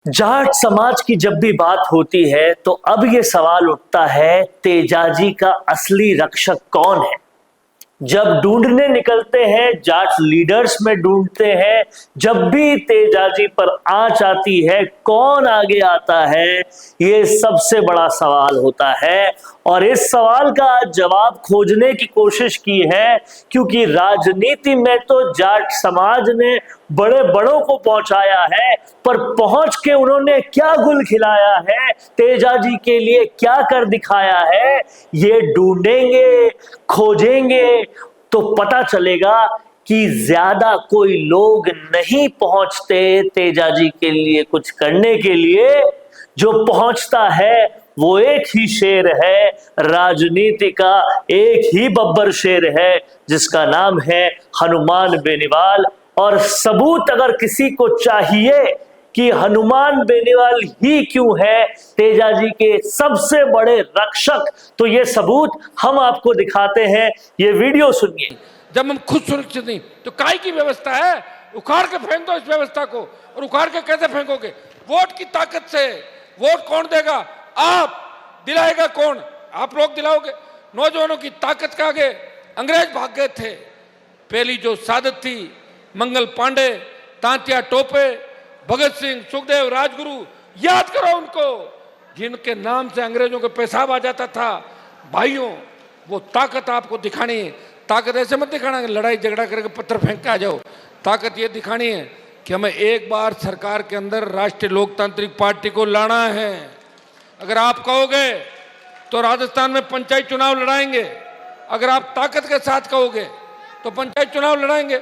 जाट समाज की जब भी बात होती है तो अब ये सवाल उठता है, तेजाजी का असली रक्षक कौन है। जब ढूंढने निकलते हैं, जाट लीडर्स में ढूंढते हैं, जब भी तेजाजी पर आंच आती है, कौन आगे आता है, ये सबसे बड़ा सवाल होता है। और इस सवाल का आज जवाब खोजने की कोशिश की है, क्योंकि राजनीति में तो जाट समाज ने बड़े बड़ों को पहुंचाया है, पर पहुंच के उन्होंने क्या गुल खिलाया है, तेजाजी के लिए क्या कर दिखाया है, ये ढूंढेंगे, खोजेंगे तो पता चलेगा कि ज्यादा कोई लोग नहीं पहुंचते तेजाजी के लिए कुछ करने के लिए। जो पहुंचता है वो एक ही शेर है, राजनीति का एक ही बब्बर शेर है, जिसका नाम है हनुमान बेनीवाल। और सबूत अगर किसी को चाहिए कि हनुमान बेनीवाल ही क्यों है तेजाजी के सबसे बड़े रक्षक, तो ये सबूत हम आपको दिखाते हैं। ये वीडियो सुनिए। जब हम खुद सुरक्षित नहीं तो काय की व्यवस्था है? उखाड़ के फेंक दो इस व्यवस्था को। और उखाड़ के कैसे फेंकोगे? वोट की ताकत से। वोट कौन देगा? आप। दिलाएगा कौन? आप लोग दिलाओगे। नौजवानों की ताकत के आगे अंग्रेज भाग गए थे। पहली जो सादत थी, मंगल पांडे, तांतिया टोपे, भगत सिंह, सुखदेव, राजगुरु, याद करो उनको, जिनके नाम से अंग्रेजों को पेशाब आ जाता था। भाइयों, वो ताकत आपको दिखानी है। ताकत ऐसे मत दिखाना लड़ाई झगड़ा करके पत्थर फेंक के आ जाओ। ताकत ये दिखानी है कि हमें एक बार सरकार के अंदर राष्ट्रीय लोकतांत्रिक पार्टी को लाना है। अगर आप कहोगे तो राजस्थान में पंचायत चुनाव लड़ाएंगे। अगर आप ताकत के साथ कहोगे तो पंचायत चुनाव लड़ाएंगे।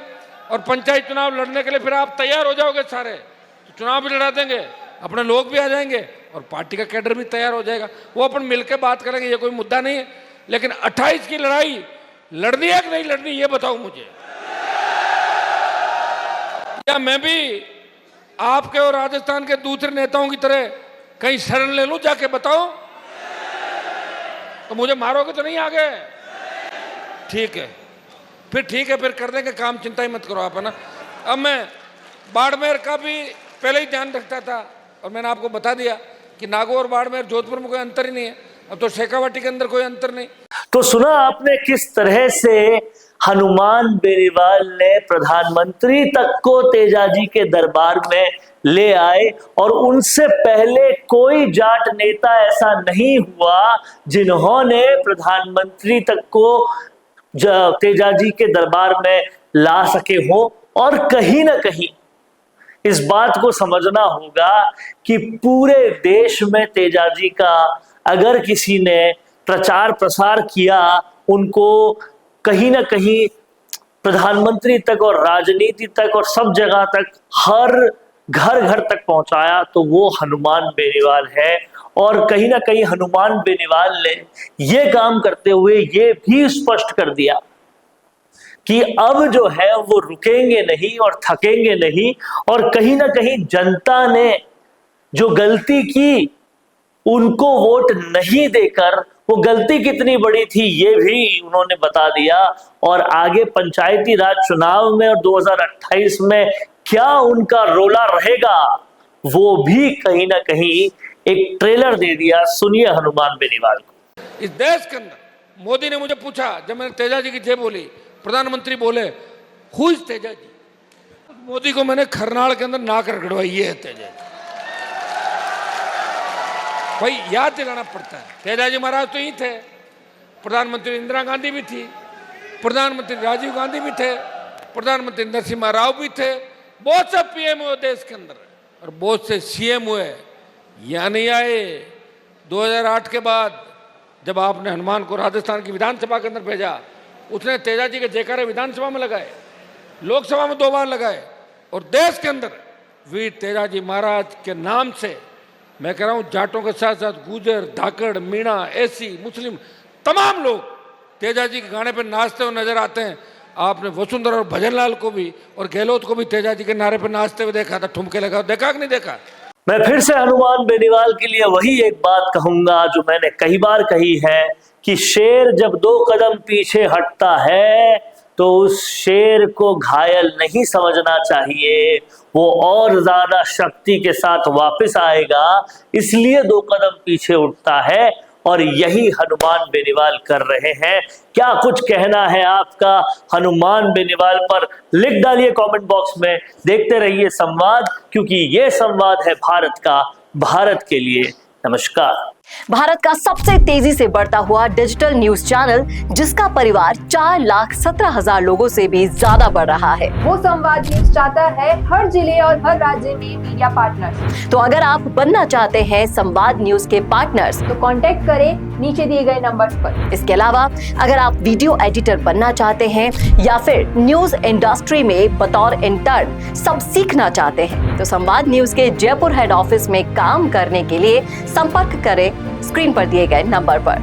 और पंचायत चुनाव लड़ने के लिए फिर आप तैयार हो जाओगे सारे, तो चुनाव भी लड़ा देंगे, अपने लोग भी आ जाएंगे और पार्टी का कैडर भी तैयार हो जाएगा। वो अपन मिलकर बात करेंगे, ये कोई मुद्दा नहीं है। लेकिन 28 की लड़ाई लड़नी है कि नहीं लड़नी, ये बताओ मुझे। क्या मैं भी आपके और राजस्थान के दूसरे नेताओं की तरह कहीं शरण ले लूं जाके? बताओ तो मुझे मारोगे तो नहीं आगे? ठीक है, फिर ठीक है, फिर कर देंगे काम, चिंता ही मत करो आप, है ना। अब मैं बाड़मेर का भी पहले ही ध्यान रखता था और मैंने आपको बता दिया कि नागौर, बाड़मेर, जोधपुर में कोई अंतर ही नहीं है। अब तो शेखावाटी के अंदर कोई अंतर नहीं। तो सुना आपने किस तरह से हनुमान बेनीवाल ने प्रधानमंत्री तक को तेजाजी के दरबार में ले आए, और उनसे पहले कोई जाट नेता ऐसा नहीं हुआ जिन्होंने प्रधानमंत्री तक को तेजाजी के दरबार में ला सके हो। और कहीं ना कहीं इस बात को समझना होगा कि पूरे देश में तेजाजी का अगर किसी ने प्रचार प्रसार किया, उनको कहीं ना कहीं प्रधानमंत्री तक और राजनीति तक और सब जगह तक, हर घर घर तक पहुंचाया, तो वो हनुमान बेनीवाल है। और कहीं ना कहीं हनुमान बेनीवाल ने ये काम करते हुए ये भी स्पष्ट कर दिया कि अब जो है वो रुकेंगे नहीं और थकेंगे नहीं। और कहीं ना कहीं जनता ने जो गलती की, उनको वोट नहीं देकर, वो गलती कितनी बड़ी थी ये भी उन्होंने बता दिया। और आगे पंचायती राज चुनाव में और 2028 में क्या उनका रोला रहेगा, वो भी कहीं ना कहीं एक ट्रेलर दे दिया। सुनिए हनुमान बेनीवाल को। इस देश के अंदर मोदी ने मुझे पूछा, जब मैंने तेजाजी की जय बोली, प्रधानमंत्री बोले हु इज तेजाजी, मोदी को मैंने खरनाल के अंदर नाक रगड़वाई, ये है तेजाजी। भाई याद दिलाना पड़ता है, तेजाजी महाराज तो ही थे, प्रधानमंत्री इंदिरा गांधी भी थी, प्रधानमंत्री राजीव गांधी भी थे, प्रधानमंत्री नरसिम्हा राव भी थे, बहुत से पीएम हुए देश के अंदर और बहुत से सीएम हुए। यहाँ नहीं आए 2008 के बाद जब आपने हनुमान को राजस्थान की विधानसभा के अंदर भेजा, उसने तेजाजी के जयकारे विधानसभा में लगाए, लोकसभा में 2 बार लगाए। और देश के अंदर वीर तेजाजी महाराज के नाम से, मैं कह रहा हूं, जाटों के साथ साथ गुजर, धाकड़, मीणा, एसी, मुस्लिम, तमाम लोग तेजाजी के गाने पर नाचते हुए नजर आते हैं। आपने वसुंधरा और भजनलाल को भी और गहलोत को भी तेजाजी के नारे पर नाचते हुए देखा था, ठुमके लगा, देखा कि नहीं देखा? मैं फिर से हनुमान बेनीवाल के लिए वही एक बात कहूंगा जो मैंने कई बार कही है कि शेर जब 2 कदम पीछे हटता है तो उस शेर को घायल नहीं समझना चाहिए, वो और ज्यादा शक्ति के साथ वापस आएगा, इसलिए 2 कदम पीछे उठता है और यही हनुमान बेनीवाल कर रहे हैं। क्या कुछ कहना है आपका हनुमान बेनीवाल पर? लिख डालिए कमेंट बॉक्स में। देखते रहिए संवाद, क्योंकि ये संवाद है भारत का, भारत के लिए। नमस्कार। भारत का सबसे तेजी से बढ़ता हुआ डिजिटल न्यूज चैनल, जिसका परिवार 4,17,000 लोगों से भी ज्यादा बढ़ रहा है। वो संवाद न्यूज चाहता है हर जिले और हर राज्य में मीडिया पार्टनर्स। तो अगर आप बनना चाहते हैं संवाद न्यूज के पार्टनर्स, तो कांटेक्ट करें नीचे दिए गए नंबर्स पर। इसके अलावा अगर आप वीडियो एडिटर बनना चाहते हैं या फिर न्यूज इंडस्ट्री में बतौर इंटर्न सब सीखना चाहते हैं, तो संवाद न्यूज के जयपुर हेड ऑफिस में काम करने के लिए संपर्क करें स्क्रीन पर दिए गए नंबर पर।